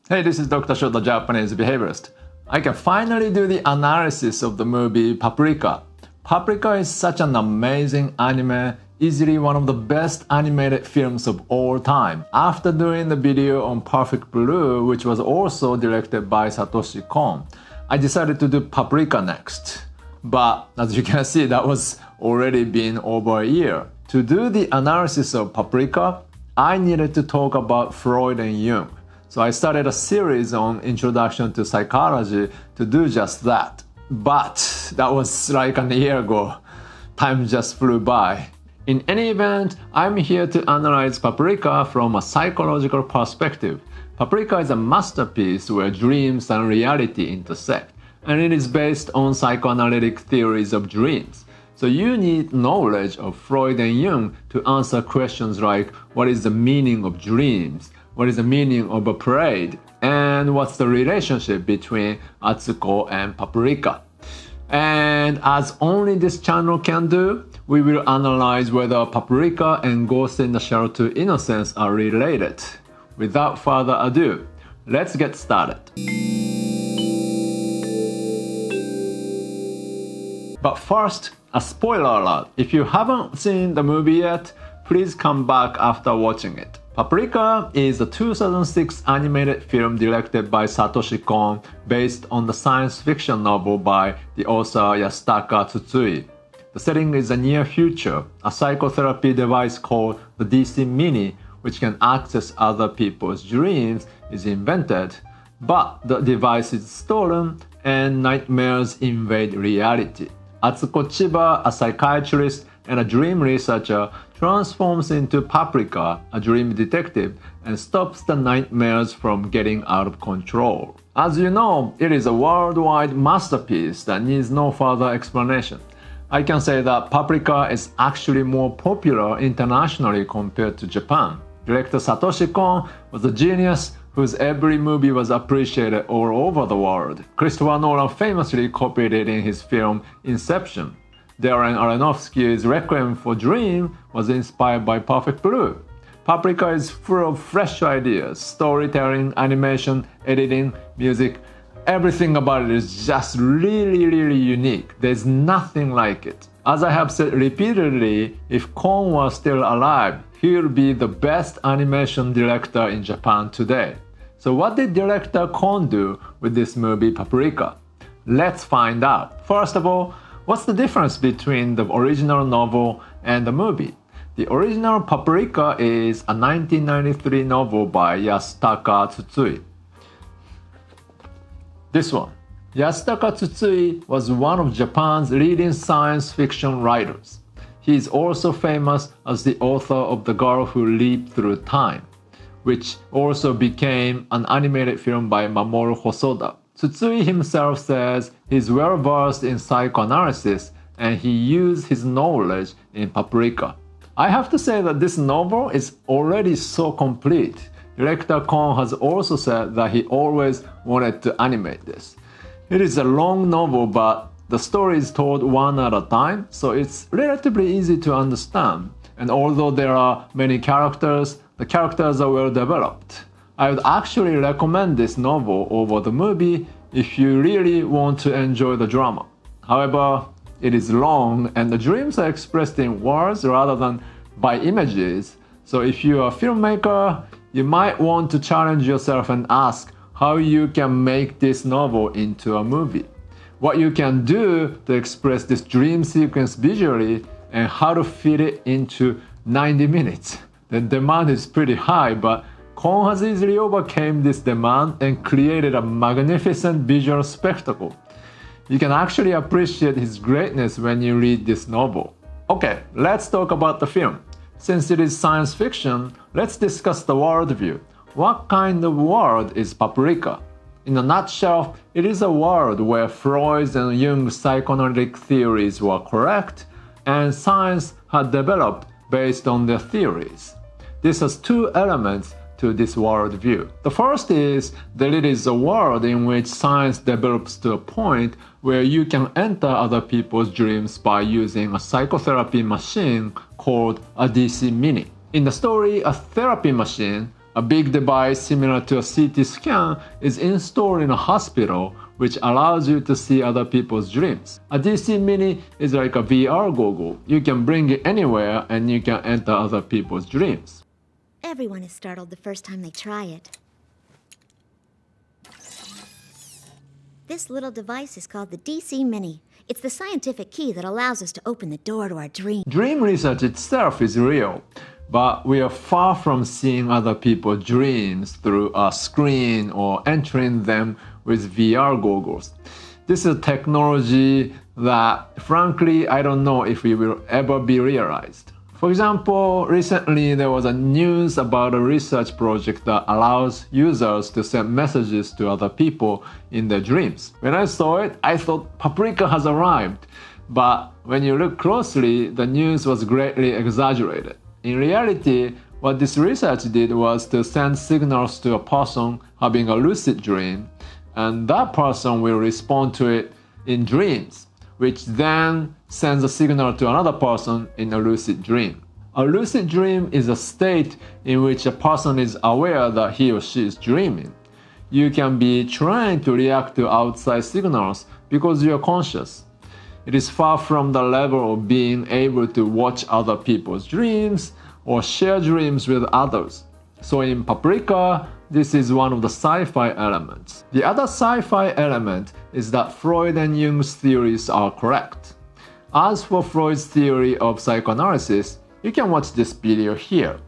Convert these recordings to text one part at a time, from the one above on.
Hey, this is Dr. Sho, the Japanese behaviorist. I can finally do the analysis of the movie Paprika. Paprika is such an amazing anime, easily one of the best animated films of all time. After doing the video on Perfect Blue, which was also directed by Satoshi Kon, I decided to do Paprika next. But as you can see, that was already been over a year. To do the analysis of Paprika, I needed to talk about Freud and Jung. So I started a series on Introduction to Psychology to do just that. But that was like a year ago. Time just flew by. In any event, I'm here to analyze Paprika from a psychological perspective. Paprika is a masterpiece where dreams and reality intersect, and it is based on psychoanalytic theories of dreams. So you need knowledge of Freud and Jung to answer questions like what is the meaning of dreams? What is the meaning of a parade? And what's the relationship between Atsuko and Paprika? And as only this channel can do, we will analyze whether Paprika and Ghost in the Shell to Innocence are related. Without further ado, let's get started. But first, a spoiler alert. If you haven't seen the movie yet, please come back after watching it. Paprika is a 2006 animated film directed by Satoshi Kon based on the science fiction novel by the author Yasutaka Tsutsui. The setting is a near future. A psychotherapy device called the DC Mini, which can access other people's dreams, is invented, but the device is stolen and nightmares invade reality. Atsuko Chiba, a psychiatrist and a dream researcher, transforms into Paprika, a dream detective, and stops the nightmares from getting out of control. As you know, it is a worldwide masterpiece that needs no further explanation. I can say that Paprika is actually more popular internationally compared to Japan. Director Satoshi Kon was a genius whose every movie was appreciated all over the world. Christopher Nolan famously copied it in his film Inception. Darren Aronofsky's Requiem for Dream was inspired by Perfect Blue. Paprika is full of fresh ideas, storytelling, animation, editing, music. Everything about it is just really unique. There's nothing like it. As I have said repeatedly, if Kon was still alive, he would be the best animation director in Japan today. So what did director Kon do with this movie Paprika? Let's find out. First of all, what's the difference between the original novel and the movie? The original Paprika is a 1993 novel by Yasutaka Tsutsui. This one. Yasutaka Tsutsui was one of Japan's leading science fiction writers. He is also famous as the author of The Girl Who Leaped Through Time, which also became an animated film by Mamoru Hosoda. Tsutsui himself says he's well versed in psychoanalysis and he used his knowledge in Paprika. I have to say that this novel is already so complete. Director Kon has also said that he always wanted to animate this. It is a long novel, but the story is told one at a time, so it's relatively easy to understand. And although there are many characters, the characters are well developed. I would actually recommend this novel over the movie if you really want to enjoy the drama. However, it is long and the dreams are expressed in words rather than by images. So if you are a filmmaker, you might want to challenge yourself and ask how you can make this novel into a movie. What you can do to express this dream sequence visually and how to fit it into 90 minutes. The demand is pretty high, but Kon has easily overcame this demand and created a magnificent visual spectacle. You can actually appreciate his greatness when you read this novel. Okay, let's talk about the film. Since it is science fiction, let's discuss the worldview. What kind of world is Paprika? In a nutshell, it is a world where Freud's and Jung's psychoanalytic theories were correct and science had developed based on their theories. This has two elements to this worldview. The first is that it is a world in which science develops to a point where you can enter other people's dreams by using a psychotherapy machine called a DC Mini. In the story, a therapy machine, A big device similar to a CT scan is installed in a hospital, which allows you to see other people's dreams. A DC Mini is like a VR goggle. You can bring it anywhere and you can enter other people's dreams. Everyone is startled the first time they try it. This little device is called the DC Mini. It's the scientific key that allows us to open the door to our dream. Dream research itself is real, but we are far from seeing other people's dreams through a screen or entering them with VR goggles. This is a technology that, frankly, I don't know if it will ever be realized. For example, recently there was a news about a research project that allows users to send messages to other people in their dreams. When I saw it, I thought Paprika has arrived. But when you look closely, the news was greatly exaggerated. In reality, what this research did was to send signals to a person having a lucid dream, and that person will respond to it in dreams, which then sends a signal to another person in a lucid dream. A lucid dream is a state in which a person is aware that he or she is dreaming. You can be trained to react to outside signals because you are conscious. It is far from the level of being able to watch other people's dreams or share dreams with others. So in Paprika, this is one of the sci-fi elements. The other sci-fi element is that Freud and Jung's theories are correct. As for Freud's theory of psychoanalysis, you can watch this video here.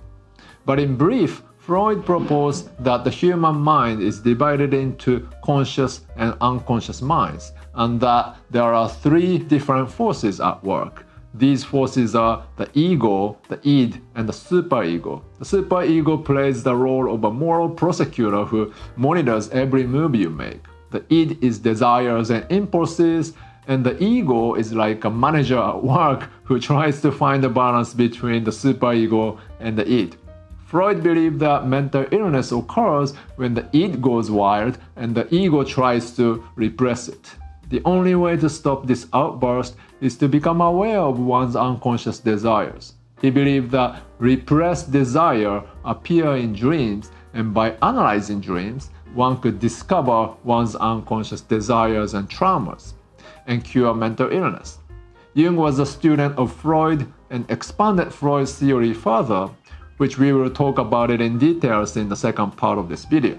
But in brief, Freud proposed that the human mind is divided into conscious and unconscious minds, and that there are three different forces at work. These forces are the ego, the id, and the superego. The superego plays the role of a moral prosecutor who monitors every move you make. The id is desires and impulses, and the ego is like a manager at work who tries to find a balance between the superego and the id. Freud believed that mental illness occurs when the id goes wild and the ego tries to repress it. The only way to stop this outburst is to become aware of one's unconscious desires. He believed that repressed desire appear in dreams, and by analyzing dreams, one could discover one's unconscious desires and traumas and cure mental illness. Jung was a student of Freud and expanded Freud's theory further, which we will talk about it in details in the second part of this video.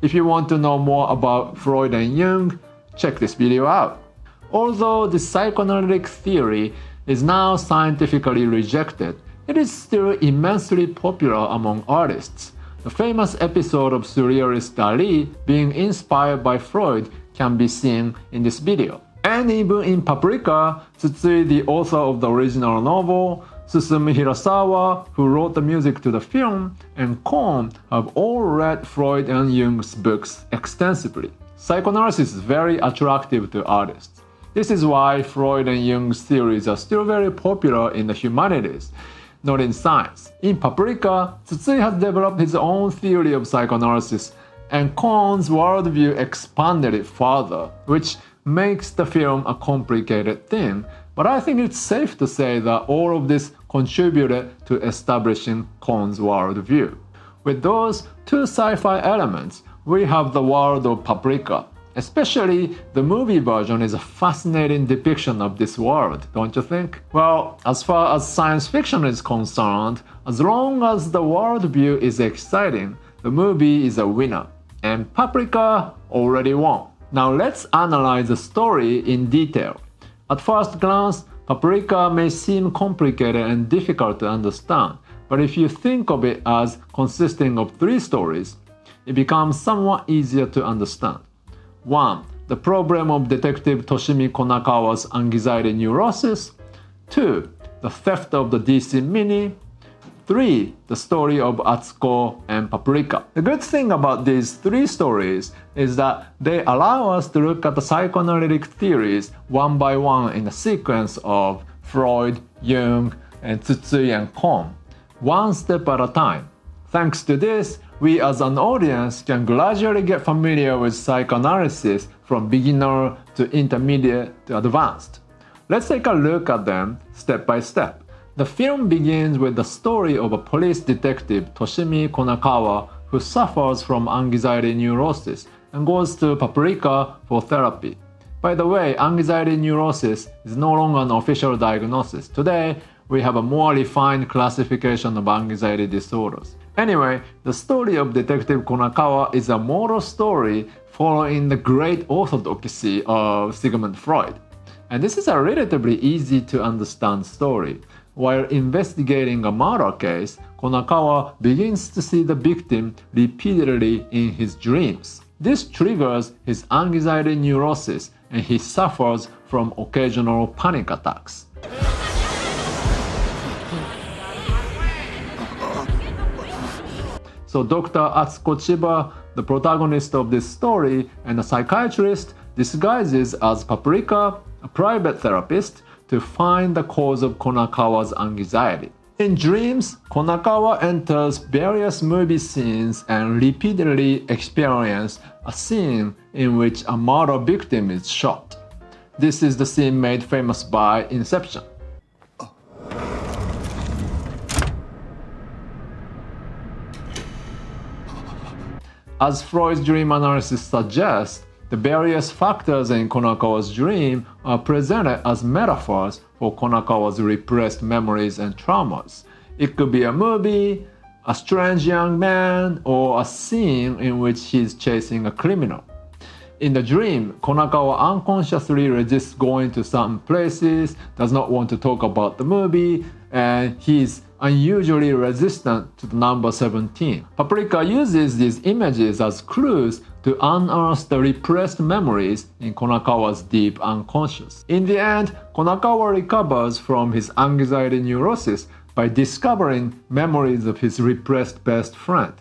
If you want to know more about Freud and Jung, check this video out. Although the psychoanalytic theory is now scientifically rejected, it is still immensely popular among artists. The famous episode of surrealist Dali being inspired by Freud can be seen in this video. And even in Paprika, Tsutsui, the author of the original novel, Susumi Hirasawa, who wrote the music to the film, and Kon have all read Freud and Jung's books extensively. Psychoanalysis is very attractive to artists. This is why Freud and Jung's theories are still very popular in the humanities, not in science. In Paprika, Tsutsui has developed his own theory of psychoanalysis, and Kon's worldview expanded it further, which makes the film a complicated thing. But I think it's safe to say that all of this contributed to establishing Kon's worldview. With those two sci-fi elements, we have the world of Paprika. Especially the movie version is a fascinating depiction of this world, don't you think? Well, as far as science fiction is concerned, as long as the worldview is exciting, the movie is a winner. And Paprika already won. Now let's analyze the story in detail. At first glance, Paprika may seem complicated and difficult to understand, but if you think of it as consisting of three stories, it becomes somewhat easier to understand. 1. The problem of Detective Toshimi Konakawa's anxiety neurosis. 2. The theft of the DC Mini. 3. The story of Atsuko and Paprika. The good thing about these three stories is that they allow us to look at the psychoanalytic theories one by one in a sequence of Freud, Jung, and Tsutsui and Kon, one step at a time. Thanks to this, we as an audience can gradually get familiar with psychoanalysis from beginner to intermediate to advanced. Let's take a look at them step by step. The film begins with the story of a police detective, Toshimi Konakawa, who suffers from anxiety neurosis and goes to Paprika for therapy. By the way, anxiety neurosis is no longer an official diagnosis. Today, we have a more refined classification of anxiety disorders. Anyway, the story of Detective Konakawa is a moral story following the great orthodoxy of Sigmund Freud. And this is a relatively easy to understand story. While investigating a murder case, Konakawa begins to see the victim repeatedly in his dreams. This triggers his anxiety neurosis and he suffers from occasional panic attacks. So Dr. Atsuko Chiba, the protagonist of this story and a psychiatrist, disguises as Paprika, a private therapist, to find the cause of Konakawa's anxiety. In dreams, Konakawa enters various movie scenes and repeatedly experiences a scene in which a murder victim is shot. This is the scene made famous by Inception. As Freud's dream analysis suggests, the various factors in Konakawa's dream are presented as metaphors for Konakawa's repressed memories and traumas. It could be a movie, a strange young man, or a scene in which he's chasing a criminal. In the dream, Konakawa unconsciously resists going to some places, does not want to talk about the movie, and he's unusually resistant to the number 17. Paprika uses these images as clues to unearth the repressed memories in Konakawa's deep unconscious. In the end, Konakawa recovers from his anxiety neurosis by discovering memories of his repressed best friend.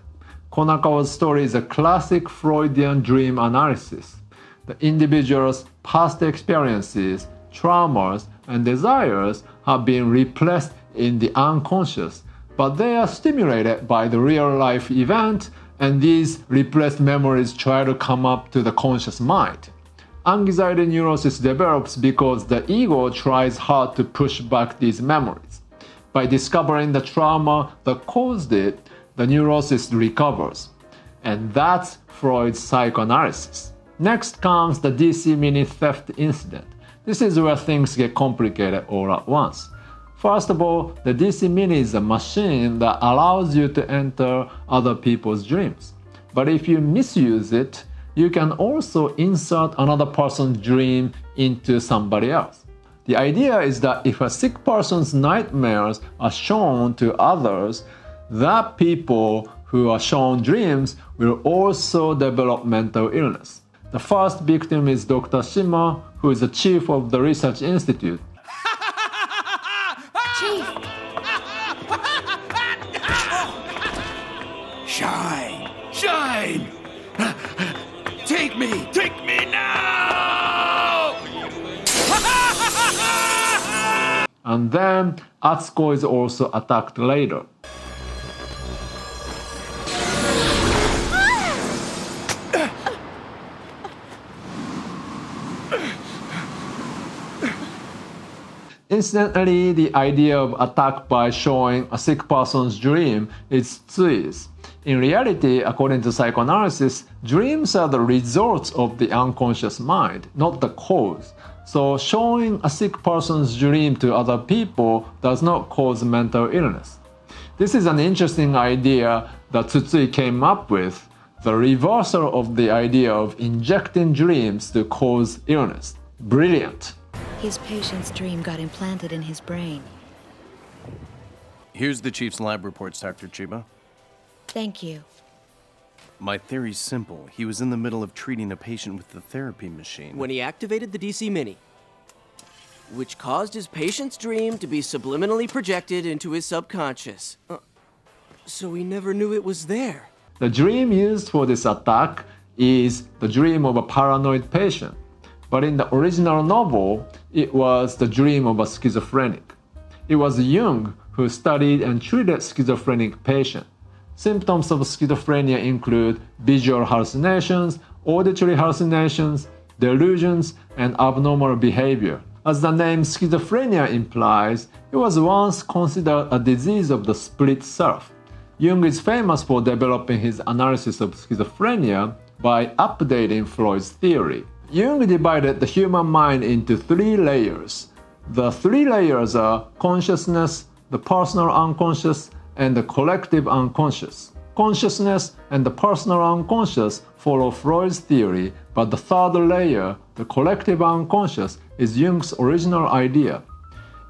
Konakawa's story is a classic Freudian dream analysis. The individual's past experiences, traumas, and desires have been repressed in the unconscious, but they are stimulated by the real-life event, and these repressed memories try to come up to the conscious mind. Anxiety neurosis develops because the ego tries hard to push back these memories. By discovering the trauma that caused it, the neurosis recovers. And that's Freud's psychoanalysis. Next comes the DC Mini theft incident. This is where things get complicated all at once. First of all, the DC Mini is a machine that allows you to enter other people's dreams. But if you misuse it, you can also insert another person's dream into somebody else. The idea is that if a sick person's nightmares are shown to others, that people who are shown dreams will also develop mental illness. The first victim is Dr. Shima, who is the chief of the research institute. Chief! Shine! Shine! Take me! Take me now! And then Atsuko is also attacked later. Incidentally, the idea of attack by showing a sick person's dream is tsuis. In reality, according to psychoanalysis, dreams are the results of the unconscious mind, not the cause. So showing a sick person's dream to other people does not cause mental illness. This is an interesting idea that Tsutsui came up with, the reversal of the idea of injecting dreams to cause illness. Brilliant. His patient's dream got implanted in his brain. Here's the chief's lab reports, Dr. Chiba. Thank you. My theory's simple. He was in the middle of treating a patient with the therapy machine. When he activated the DC Mini, which caused his patient's dream to be subliminally projected into his subconscious. So he never knew it was there. The dream used for this attack is the dream of a paranoid patient. But in the original novel, it was the dream of a schizophrenic. It was Jung who studied and treated schizophrenic patients. Symptoms of schizophrenia include visual hallucinations, auditory hallucinations, delusions, and abnormal behavior. As the name schizophrenia implies, it was once considered a disease of the split self. Jung is famous for developing his analysis of schizophrenia by updating Freud's theory. Jung divided the human mind into 3 layers. The 3 layers are consciousness, the personal unconscious, and the collective unconscious. Consciousness and the personal unconscious follow Freud's theory, but the 3rd layer, the collective unconscious, is Jung's original idea.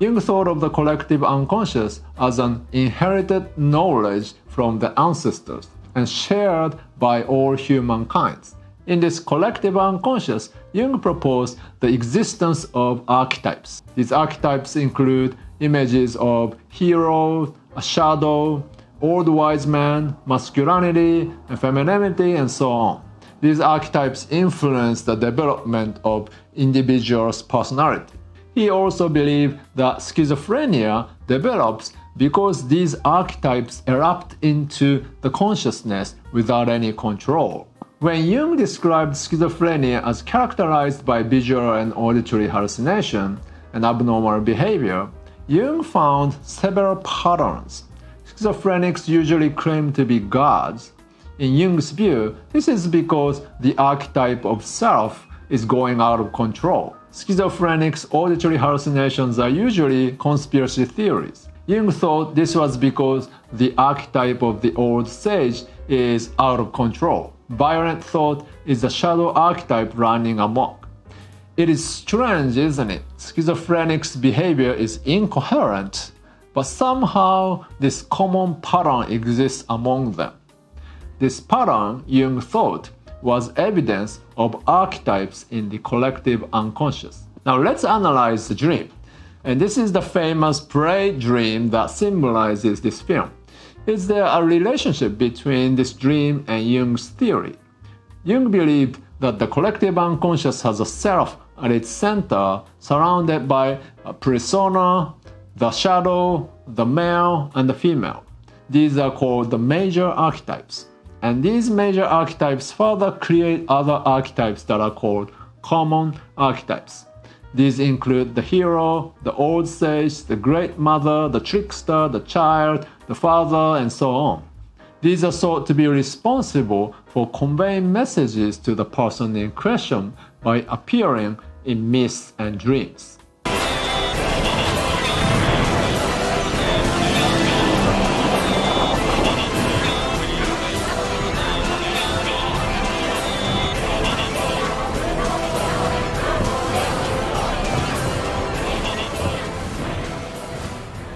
Jung thought of the collective unconscious as an inherited knowledge from the ancestors and shared by all humankind. In this collective unconscious, Jung proposed the existence of archetypes. These archetypes include images of hero, a shadow, old wise man, masculinity, and femininity, and so on. These archetypes influence the development of individuals' personality. He also believed that schizophrenia develops because these archetypes erupt into the consciousness without any control. When Jung described schizophrenia as characterized by visual and auditory hallucination and abnormal behavior, Jung found several patterns. Schizophrenics usually claim to be gods. In Jung's view, this is because the archetype of self is going out of control. Schizophrenics' auditory hallucinations are usually conspiracy theories. Jung thought this was because the archetype of the old sage is out of control. Violent thought is the shadow archetype running amok. It is strange, isn't it? Schizophrenics' behavior is incoherent, but somehow this common pattern exists among them. This pattern, Jung thought, was evidence of archetypes in the collective unconscious. Now let's analyze the dream. And this is the famous prey dream that symbolizes this film. Is there a relationship between this dream and Jung's theory? Jung believed that the collective unconscious has a self at its center, surrounded by a persona, the shadow, the male, and the female. These are called the major archetypes. And these major archetypes further create other archetypes that are called common archetypes. These include the hero, the old sage, the great mother, the trickster, the child, the father, and so on. These are thought to be responsible for conveying messages to the person in question by appearing in myths and dreams.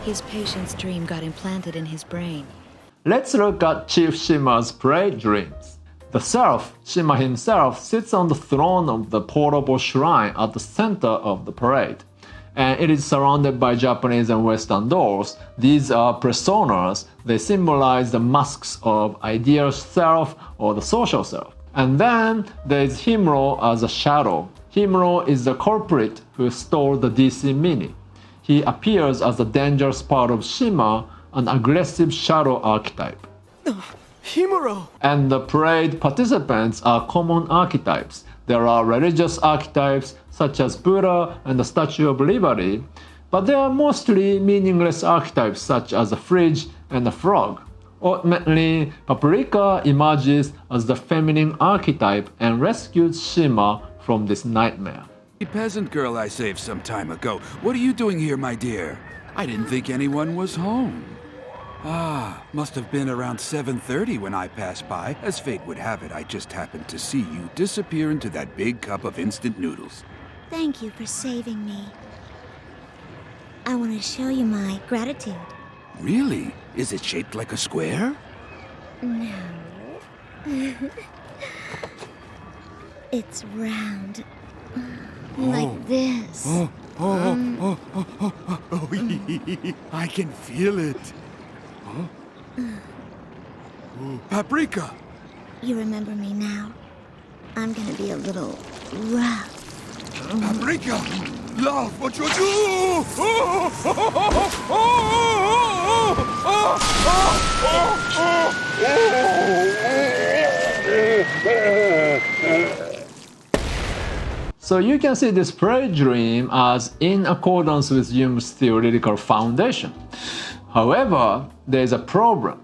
His patient's dream got implanted in his brain. Let's look at Chief Shima's parade dreams. The self, Shima himself, sits on the throne of the portable shrine at the center of the parade. And it is surrounded by Japanese and Western dolls. These are personas. They symbolize the masks of ideal self or the social self. And then there is Himuro as a shadow. Himuro is the culprit who stole the DC Mini. He appears as a dangerous part of Shima, an aggressive shadow archetype. Himuro! And the parade participants are common archetypes. There are religious archetypes such as Buddha and the Statue of Liberty, but there are mostly meaningless archetypes such as a fridge and a frog. Ultimately, Paprika emerges as the feminine archetype and rescues Shima from this nightmare. The peasant girl I saved some time ago. What are you doing here, my dear? I didn't think anyone was home. Ah, must have been around 7:30 when I passed by. As fate would have it, I just happened to see you disappear into that big cup of instant noodles. Thank you for saving me. I want to show you my gratitude. Really? Is it shaped like a square? No. It's round. Like this. I can feel it. Paprika! You remember me now? I'm gonna be a little rough. Paprika! Love, what you do! So you can see this parade dream as in accordance with Jung's theoretical foundation. However, there is a problem.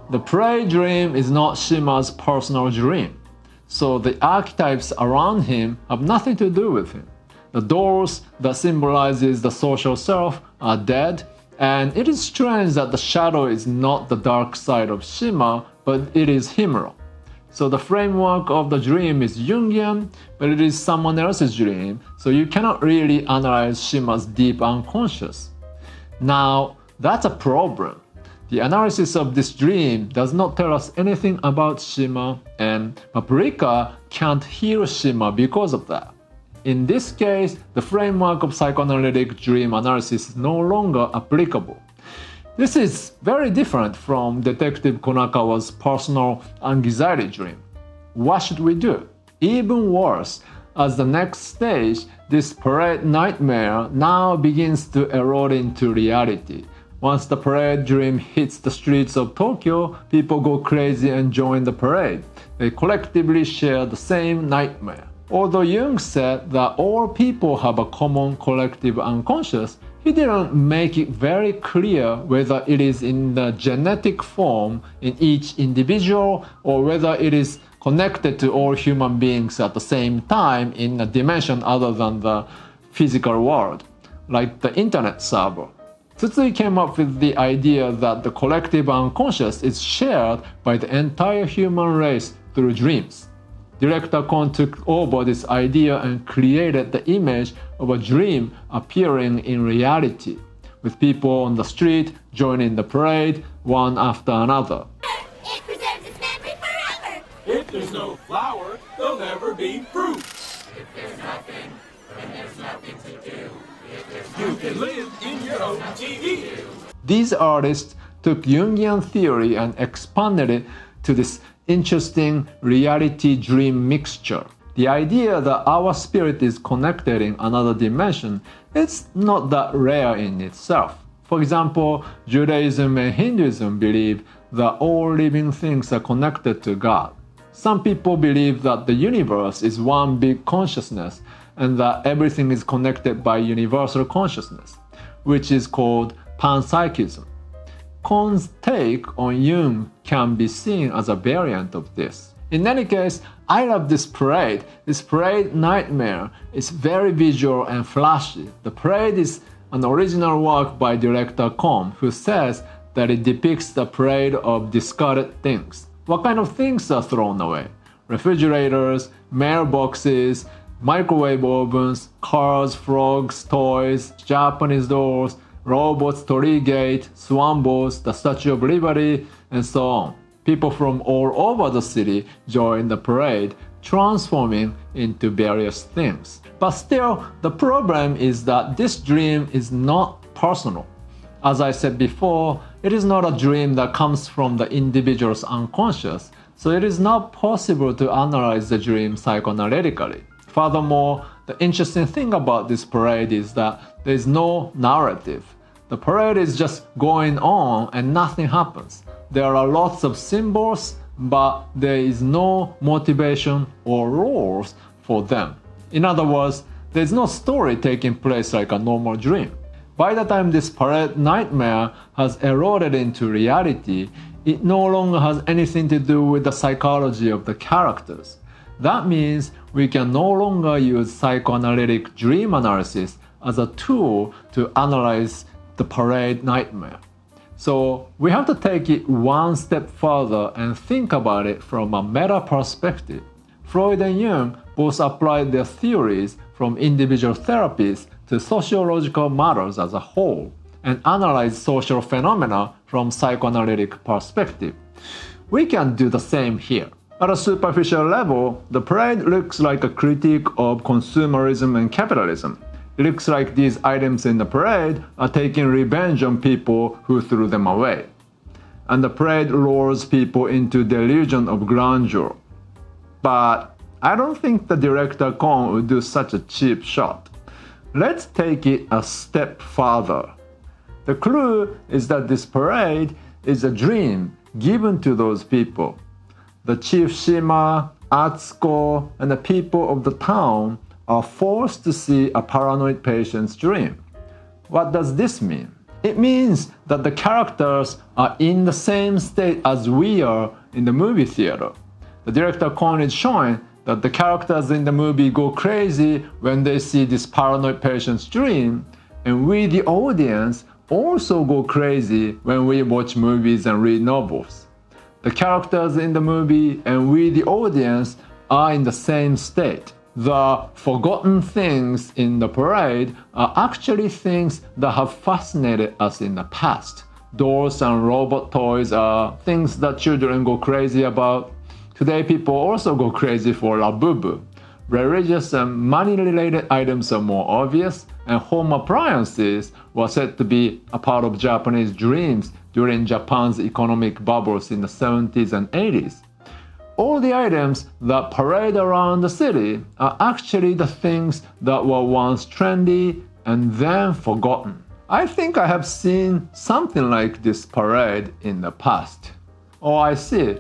The parade dream is not Shima's personal dream, so the archetypes around him have nothing to do with him. The doors that symbolizes the social self are dead, and it is strange that the shadow is not the dark side of Shima, but it is Himuro. So the framework of the dream is Jungian, but it is someone else's dream, so you cannot really analyze Shima's deep unconscious. Now, that's a problem. The analysis of this dream does not tell us anything about Shima, and Paprika can't heal Shima because of that. In this case, the framework of psychoanalytic dream analysis is no longer applicable. This is very different from Detective Konakawa's personal anxiety dream. What should we do? Even worse, as the next stage, this parade nightmare now begins to erode into reality. Once the parade dream hits the streets of Tokyo, people go crazy and join the parade. They collectively share the same nightmare. Although Jung said that all people have a common collective unconscious, he didn't make it very clear whether it is in the genetic form in each individual or whether it is connected to all human beings at the same time in a dimension other than the physical world, like the internet server. Tsutsui came up with the idea that the collective unconscious is shared by the entire human race through dreams. Director Kon took over this idea and created the image of a dream appearing in reality, with people on the street joining the parade one after another. It preserves its memory forever! If there's no flower, there'll never be fruit. If there's nothing, then there's nothing to do. You can live in your own TV. These artists took Jungian theory and expanded it to this interesting reality-dream mixture. The idea that our spirit is connected in another dimension is not that rare in itself. For example, Judaism and Hinduism believe that all living things are connected to God. Some people believe that the universe is one big consciousness and that everything is connected by universal consciousness, which is called panpsychism. Kon's take on Jung can be seen as a variant of this. In any case, I love this parade. This parade nightmare is very visual and flashy. The parade is an original work by director Kon, who says that it depicts the parade of discarded things. What kind of things are thrown away? Refrigerators, mailboxes, microwave ovens, cars, frogs, toys, Japanese dolls, robots, torii gate, swan boats, the Statue of Liberty, and so on. People from all over the city join the parade, transforming into various things. But still, the problem is that this dream is not personal. As I said before, it is not a dream that comes from the individual's unconscious, so it is not possible to analyze the dream psychoanalytically. Furthermore, the interesting thing about this parade is that there is no narrative. The parade is just going on and nothing happens. There are lots of symbols, but there is no motivation or rules for them. In other words, there is no story taking place like a normal dream. By the time this parade nightmare has eroded into reality, it no longer has anything to do with the psychology of the characters. That means we can no longer use psychoanalytic dream analysis as a tool to analyze the parade nightmare. So we have to take it one step further and think about it from a meta perspective. Freud and Jung both applied their theories from individual therapies to sociological matters as a whole and analyzed social phenomena from psychoanalytic perspective. We can do the same here. At a superficial level, the parade looks like a critique of consumerism and capitalism. It looks like these items in the parade are taking revenge on people who threw them away. And the parade lures people into delusion of grandeur. But I don't think the director Kon would do such a cheap shot. Let's take it a step further. The clue is that this parade is a dream given to those people. The Chief Shima, Atsuko, and the people of the town are forced to see a paranoid patient's dream. What does this mean? It means that the characters are in the same state as we are in the movie theater. The director Kon is showing that the characters in the movie go crazy when they see this paranoid patient's dream, and we, the audience, also go crazy when we watch movies and read novels. The characters in the movie and we, the audience, are in the same state. The forgotten things in the parade are actually things that have fascinated us in the past. Dolls and robot toys are things that children go crazy about. Today, people also go crazy for Labubu. Religious and money-related items are more obvious, and home appliances were said to be a part of Japanese dreams during Japan's economic bubbles in the 70s and 80s. All the items that parade around the city are actually the things that were once trendy and then forgotten. I think I have seen something like this parade in the past. Oh, I see.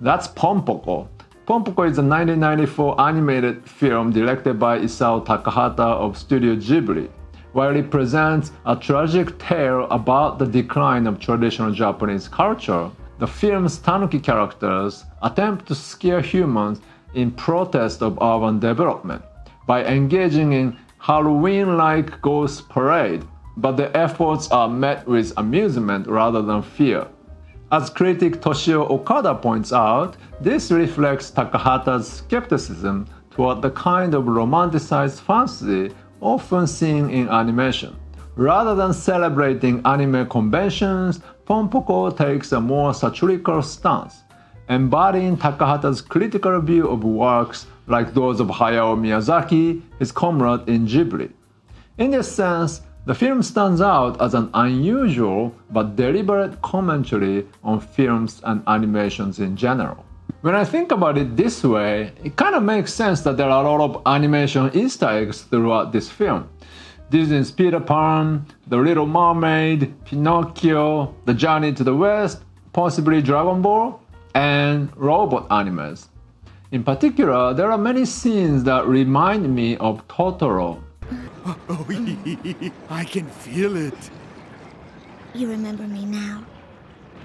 That's Ponpoko. Ponpoko is a 1994 animated film directed by Isao Takahata of Studio Ghibli. While it presents a tragic tale about the decline of traditional Japanese culture, the film's tanuki characters attempt to scare humans in protest of urban development by engaging in Halloween-like ghost parade, but the efforts are met with amusement rather than fear. As critic Toshio Okada points out, this reflects Takahata's skepticism toward the kind of romanticized fantasy often seen in animation. Rather than celebrating anime conventions, Ponpoko takes a more satirical stance, embodying Takahata's critical view of works like those of Hayao Miyazaki, his comrade in Ghibli. In this sense, the film stands out as an unusual but deliberate commentary on films and animations in general. When I think about it this way, it kind of makes sense that there are a lot of animation Easter eggs throughout this film. Disney's Peter Pan, The Little Mermaid, Pinocchio, The Journey to the West, possibly Dragon Ball, and robot animes. In particular, there are many scenes that remind me of Totoro. Oh, I can feel it. You remember me now.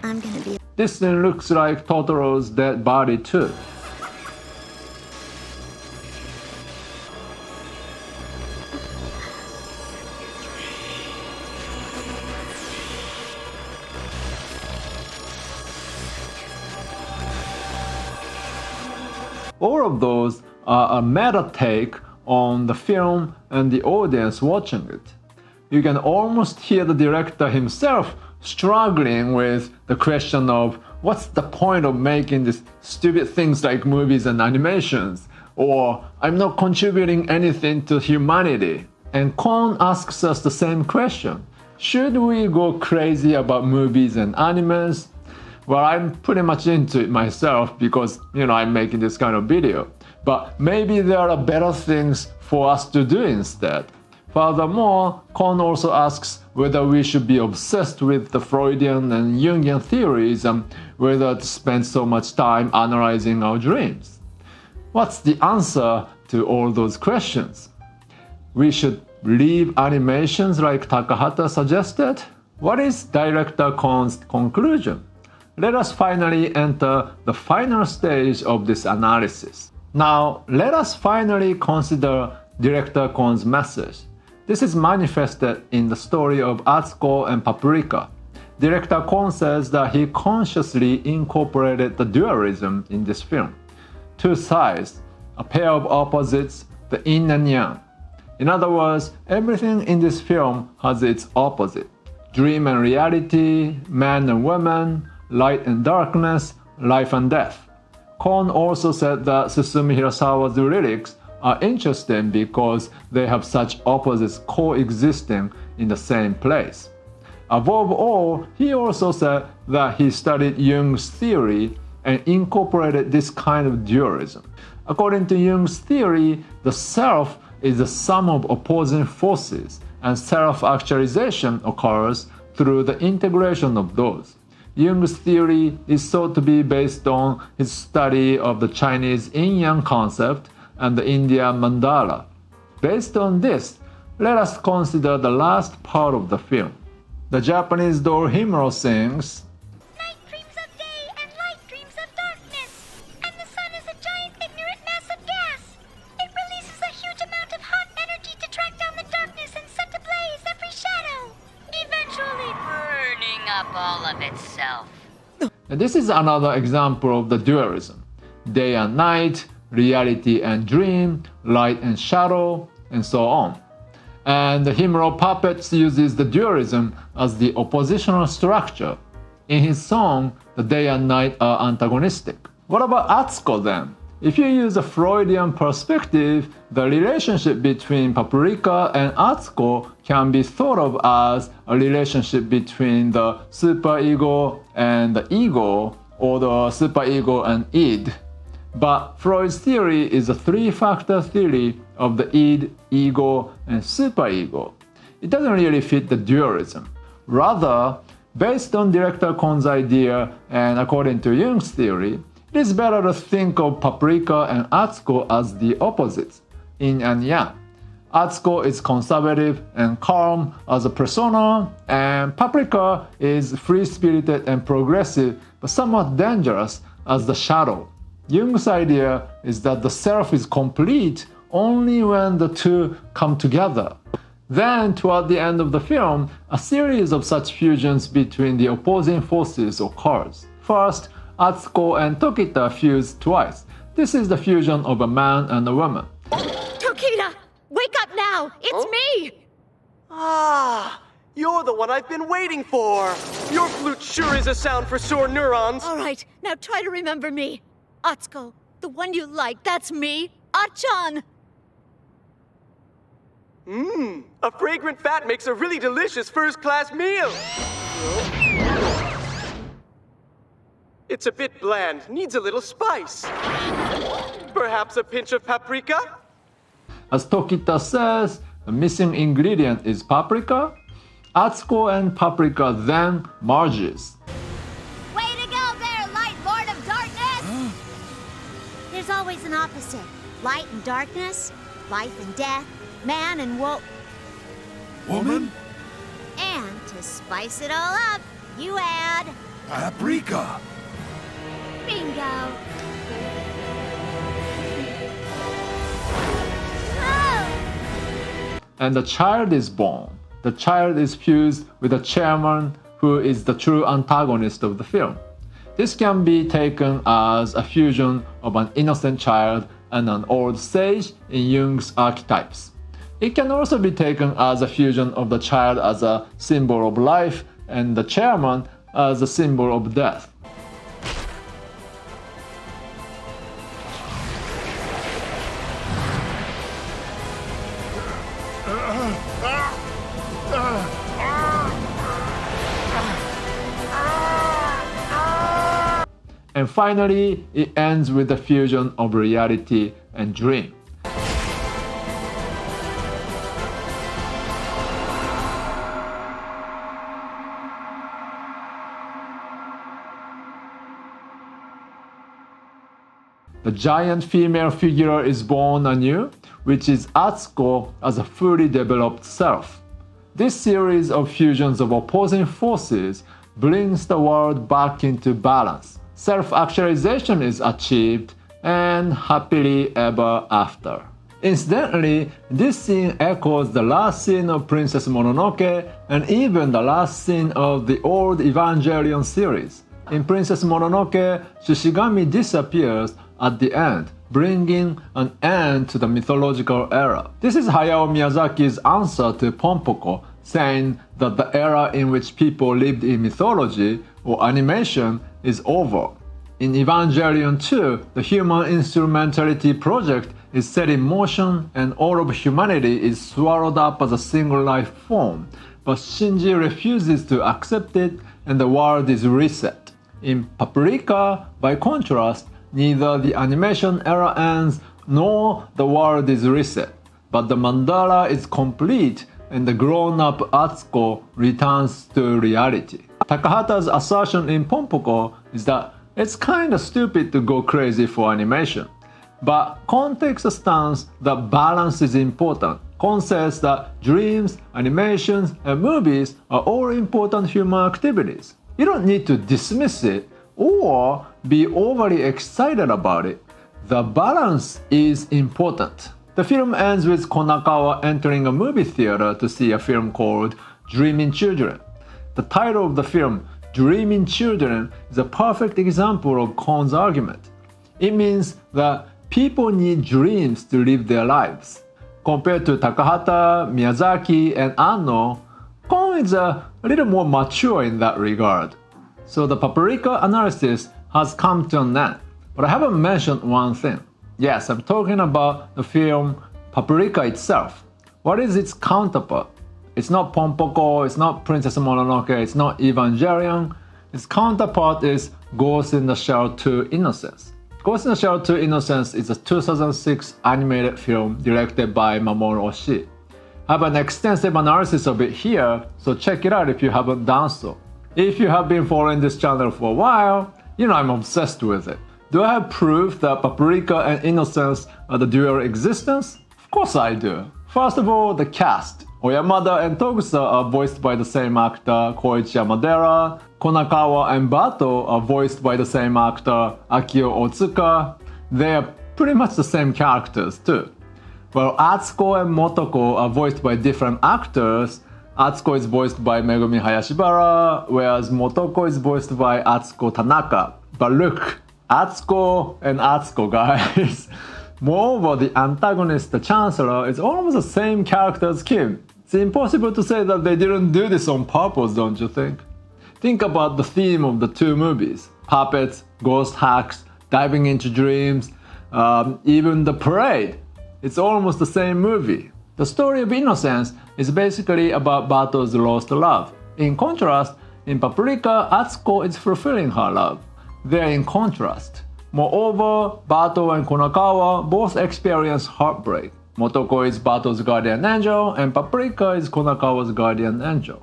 I'm gonna be... This scene looks like Totoro's dead body too. All of those are a meta take on the film and the audience watching it. You can almost hear the director himself struggling with the question of what's the point of making these stupid things like movies and animations, or I'm not contributing anything to humanity. And Kon asks us the same question. Should we go crazy about movies and animes? Well, I'm pretty much into it myself because, I'm making this kind of video. But maybe there are better things for us to do instead. Furthermore, Kon also asks whether we should be obsessed with the Freudian and Jungian theories and whether to spend so much time analyzing our dreams. What's the answer to all those questions? We should leave animations like Takahata suggested? What is director Kon's conclusion? Let us finally enter the final stage of this analysis. Now, let us finally consider director Kon's message. This is manifested in the story of Atsuko and Paprika. Director Kon says that he consciously incorporated the dualism in this film. Two sides, a pair of opposites, the yin and yang. In other words, everything in this film has its opposite. Dream and reality, man and woman, light and darkness, life and death. Kon also said that Susumi Hirasawa's lyrics are interesting because they have such opposites coexisting in the same place. Above all, he also said that he studied Jung's theory and incorporated this kind of dualism. According to Jung's theory, the self is the sum of opposing forces, and self-actualization occurs through the integration of those. Jung's theory is thought to be based on his study of the Chinese yin-yang concept and the Indian mandala. Based on this, let us consider the last part of the film. the Japanese doll Himuro sings, Night dreams of day and light dreams of darkness. And the sun is a giant ignorant mass of gas. It releases a huge amount of hot energy to track down the darkness and set ablaze every shadow, eventually burning up all of itself. And this is another example of the dualism. Day and night, reality and dream, light and shadow, and so on. And the Himuro Puppets uses the dualism as the oppositional structure. In his song, the day and night are antagonistic. What about Atsuko then? If you use a Freudian perspective, the relationship between Paprika and Atsuko can be thought of as a relationship between the superego and the ego, or the superego and id. But Freud's theory is a three-factor theory of the id, ego, and superego. It doesn't really fit the dualism. Rather, based on Director Kon's idea and according to Jung's theory, it is better to think of Paprika and Atsuko as the opposites, yin and yang. Atsuko is conservative and calm as a persona, and Paprika is free-spirited and progressive, but somewhat dangerous as the shadow. Jung's idea is that the self is complete only when the two come together. Then, toward the end of the film, a series of such fusions between the opposing forces occurs. First, Atsuko and Tokita fuse twice. This is the fusion of a man and a woman. Tokita, wake up now! It's me! Ah, you're the one I've been waiting for. Your flute sure is a sound for sore neurons. All right, now try to remember me. Atsuko, the one you like, that's me, Achan. A fragrant fat makes a really delicious first-class meal. It's a bit bland, needs a little spice. Perhaps a pinch of paprika? As Tokita says, the missing ingredient is paprika. Atsuko and Paprika then merges. Way to go there, Light Lord of Darkness! There's always an opposite. Light and darkness, life and death, man and Woman? And to spice it all up, you add... Paprika. Bingo! Oh! And the child is born. The child is fused with the chairman, who is the true antagonist of the film. This can be taken as a fusion of an innocent child and an old sage in Jung's archetypes. It can also be taken as a fusion of the child as a symbol of life and the chairman as a symbol of death. And finally, it ends with the fusion of reality and dream. The giant female figure is born anew, which is Atsuko as a fully developed self. This series of fusions of opposing forces brings the world back into balance. Self-actualization is achieved, and happily ever after. Incidentally, this scene echoes the last scene of Princess Mononoke and even the last scene of the old Evangelion series. In Princess Mononoke, Shishigami disappears at the end, bringing an end to the mythological era. This is Hayao Miyazaki's answer to Ponpoko, saying that the era in which people lived in mythology or animation is over. In Evangelion 2, the human instrumentality project is set in motion and all of humanity is swallowed up as a single life form, but Shinji refuses to accept it and the world is reset. In Paprika, by contrast, neither the animation era ends nor the world is reset, but the mandala is complete and the grown-up Atsuko returns to reality. Takahata's assertion in Ponpoko is that it's kinda stupid to go crazy for animation, but Kon takes a stance that balance is important. Kon says that dreams, animations, and movies are all important human activities. You don't need to dismiss it or be overly excited about it. The balance is important. The film ends with Konakawa entering a movie theater to see a film called Dreaming Children. The title of the film, Dreaming Children, is a perfect example of Kon's argument. It means that people need dreams to live their lives. Compared to Takahata, Miyazaki, and Anno, Kon is a little more mature in that regard. So the Paprika analysis has come to an end. But I haven't mentioned one thing. Yes, I'm talking about the film Paprika itself. What is its counterpart? It's not Ponpoko, it's not Princess Mononoke, it's not Evangelion. Its counterpart is Ghost in the Shell 2 Innocence. Ghost in the Shell 2 Innocence is a 2006 animated film directed by Mamoru Oshii. I have an extensive analysis of it here, so check it out if you haven't done so. If you have been following this channel for a while, you know I'm obsessed with it. Do I have proof that Paprika and Innocence are the dual existence? Of course I do. First of all, the cast. Oyamada and Togusa are voiced by the same actor, Koichi Yamadera. Konakawa and Bato are voiced by the same actor, Akio Otsuka. They are pretty much the same characters too. While Atsuko and Motoko are voiced by different actors, Atsuko is voiced by Megumi Hayashibara, whereas Motoko is voiced by Atsuko Tanaka. But look, Atsuko and Atsuko, guys. Moreover, the antagonist, the Chancellor, is almost the same character as Kim. It's impossible to say that they didn't do this on purpose, don't you think? Think about the theme of the two movies. Puppets, ghost hacks, diving into dreams, even the parade. It's almost the same movie. The story of Innocence is basically about Bato's lost love. In contrast, in Paprika, Atsuko is fulfilling her love. They're in contrast. Moreover, Bato and Konakawa both experience heartbreak. Motoko is Bato's guardian angel, and Paprika is Konakawa's guardian angel.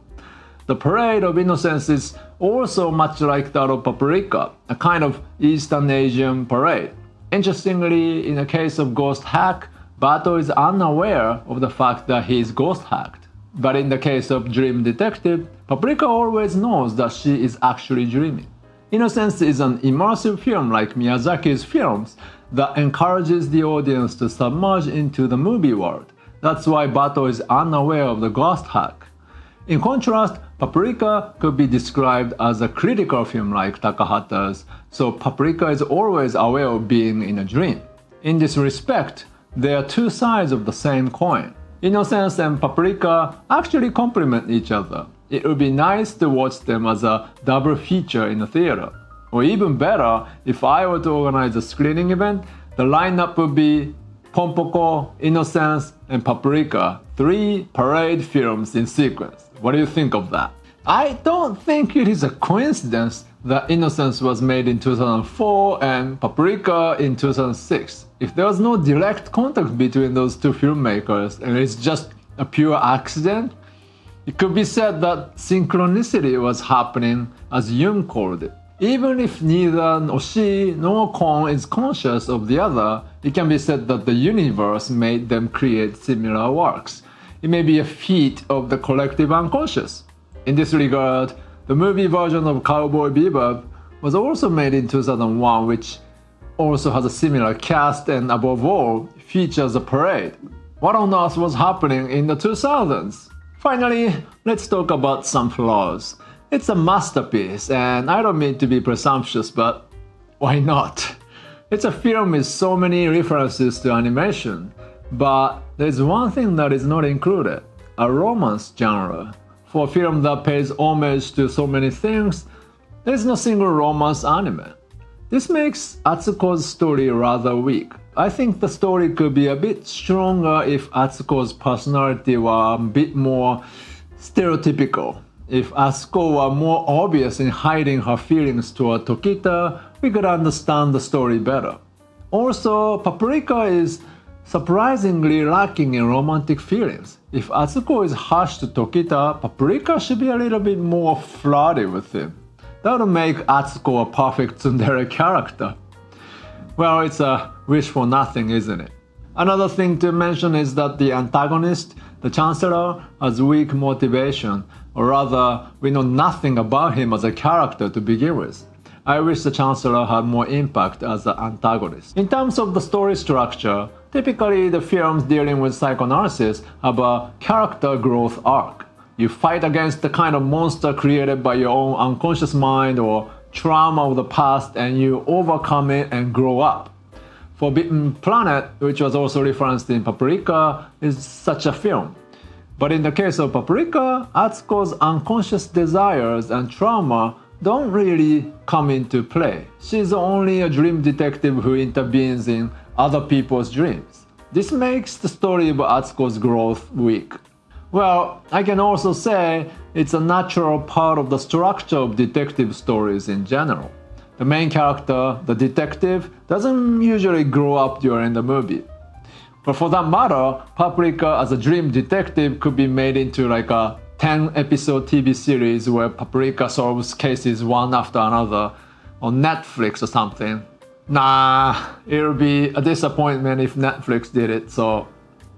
The parade of Innocence is also much like that of Paprika, a kind of Eastern Asian parade. Interestingly, in the case of Ghost Hack, Bato is unaware of the fact that he is ghost hacked. But in the case of Dream Detective, Paprika always knows that she is actually dreaming. Innocence is an immersive film like Miyazaki's films that encourages the audience to submerge into the movie world. That's why Bato is unaware of the ghost hack. In contrast, Paprika could be described as a critical film like Takahata's, so Paprika is always aware of being in a dream. In this respect, they are two sides of the same coin. Innocence and Paprika actually complement each other. It would be nice to watch them as a double feature in a theater. Or even better, if I were to organize a screening event, the lineup would be Ponpoko, Innocence, and Paprika, 3 parade films in sequence. What do you think of that? I don't think it is a coincidence that Innocence was made in 2004 and Paprika in 2006. If there was no direct contact between those two filmmakers and it's just a pure accident, it could be said that synchronicity was happening as Jung called it. Even if neither Oshii nor Kon is conscious of the other, it can be said that the universe made them create similar works. It may be a feat of the collective unconscious. In this regard, the movie version of Cowboy Bebop was also made in 2001, which also has a similar cast and above all, features a parade. What on earth was happening in the 2000s? Finally, let's talk about some flaws. It's a masterpiece, and I don't mean to be presumptuous, but why not? It's a film with so many references to animation, but there's one thing that is not included, a romance genre. For a film that pays homage to so many things, there's no single romance anime. This makes Atsuko's story rather weak. I think the story could be a bit stronger if Atsuko's personality were a bit more stereotypical. If Atsuko were more obvious in hiding her feelings toward Tokita, we could understand the story better. Also, Paprika is surprisingly lacking in romantic feelings. If Atsuko is harsh to Tokita, Paprika should be a little bit more flirty with him. That would make Atsuko a perfect tsundere character. Well, it's a wish for nothing, isn't it? Another thing to mention is that the antagonist, the Chancellor, has weak motivation, or rather, we know nothing about him as a character to begin with. I wish the Chancellor had more impact as the antagonist. In terms of the story structure, typically the films dealing with psychoanalysis have a character growth arc. You fight against the kind of monster created by your own unconscious mind or trauma of the past, and you overcome it and grow up. Forbidden Planet, which was also referenced in Paprika, is such a film. But in the case of Paprika, Atsuko's unconscious desires and trauma don't really come into play. She's only a dream detective who intervenes in other people's dreams. This makes the story of Atsuko's growth weak. Well, I can also say it's a natural part of the structure of detective stories in general. The main character, the detective, doesn't usually grow up during the movie. But for that matter, Paprika as a dream detective could be made into like a 10-episode TV series where Paprika solves cases one after another on Netflix or something. Nah, it'll be a disappointment if Netflix did it, so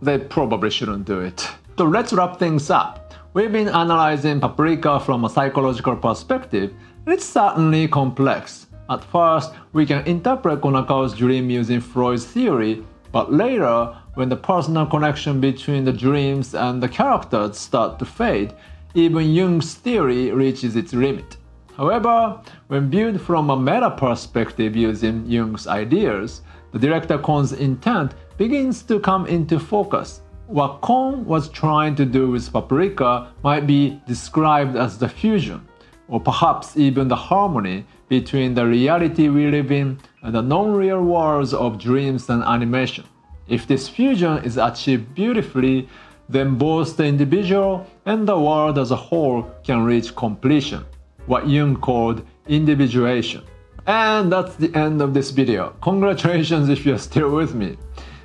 they probably shouldn't do it. So let's wrap things up. We've been analyzing Paprika from a psychological perspective, and it's certainly complex. At first, we can interpret Konakawa's dream using Freud's theory, but later, when the personal connection between the dreams and the characters start to fade, even Jung's theory reaches its limit. However, when viewed from a meta perspective using Jung's ideas, the director Kon's intent begins to come into focus. What Kon was trying to do with Paprika might be described as the fusion, or perhaps even the harmony between the reality we live in and the non-real worlds of dreams and animation. If this fusion is achieved beautifully, then both the individual and the world as a whole can reach completion, what Jung called individuation. And that's the end of this video. Congratulations if you're still with me.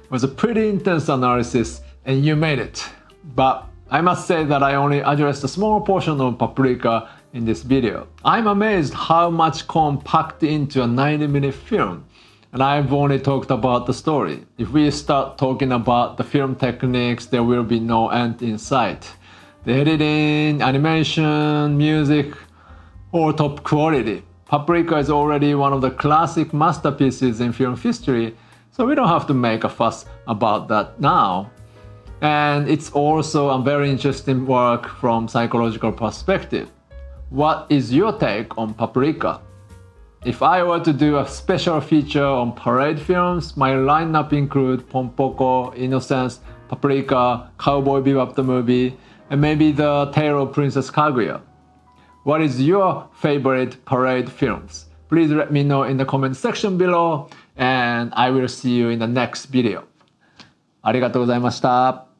It was a pretty intense analysis and you made it. But I must say that I only addressed a small portion of Paprika in this video. I'm amazed how much Kon packed into a 90-minute film, and I've only talked about the story. If we start talking about the film techniques, there will be no end in sight. The editing, animation, music, all top quality. Paprika is already one of the classic masterpieces in film history, so we don't have to make a fuss about that now. And it's also a very interesting work from psychological perspective. What is your take on Paprika? If I were to do a special feature on parade films, my lineup include Ponpoko, Innocence, Paprika, Cowboy Bebop the movie, and maybe The Tale of Princess Kaguya. What is your favorite parade films? Please let me know in the comment section below, and I will see you in the next video. ありがとうございました。